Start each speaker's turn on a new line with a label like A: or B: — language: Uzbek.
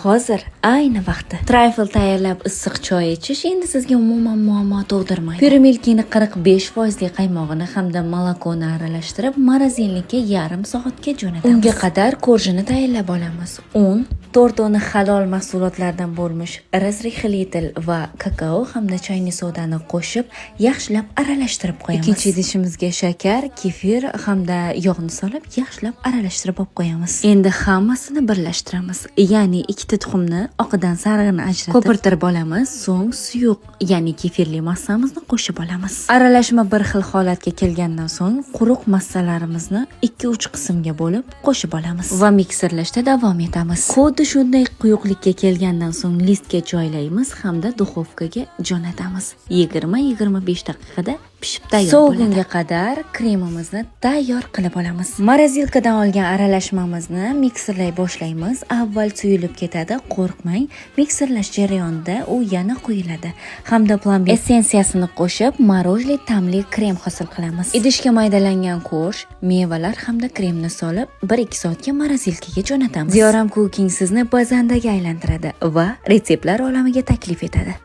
A: Hozir ayni vaqtda trifle tayyorlab issiq choy ichish endi sizga umuman muammo tug'dirmaydi. Pirimilkini 45% qaymog'ini hamda molokoni aralashtirib, morozinlikka yarim soatga jo'natamiz. Unga qadar korjini tayyorlab olamiz. Un, 4 dona halol mahsulotlardan bo'lmish razrixlitel va kakao hamda chayni sodani qo'shib, yaxshilab aralashtirib qo'yamiz. Ikkinchi idishimizga shakar, kefir hamda yog'ni solib, yaxshilab aralashtirib qo'yamiz. Endi hammasini birlashtiramiz. Ya'ni ikkita tuxumni oqidan sarig'ini ajratib ko'pirtirib olamiz, so'ng suyuq, ya'ni kefirli massamizni qo'shib olamiz. Aralashma bir xil holatga kelgandan so'ng quruq massalarimizni 2-3 qismga bo'lib qo'shib olamiz va mikserlashda davom etamiz. Xuddi shunday quyuqlikka kelgandan so'ng listga joylaymiz hamda duxovkaga jo'natamiz. 20-25 daqiqada pishib tayyor bo'ladi. Sovigunga qadar kremimizni tayyor qilib olamiz. Morozilkadan olgan aralashmamizni mikserlay boshlaymiz. Avval suyulib ketadi, qo'rqmang. Mikserlash jarayonida u yana quyiladi hamda plombi essensiyasini qo'shib, morojli ta'mli krem hosil qilamiz. Idishga maydalangan korj, mevalar hamda kremni solib 1-2 soatga morozilkaga jo'natamiz. Ziyoram Cooking sizni bazandaga aylantiradi va retseptlar olamiga taklif etadi.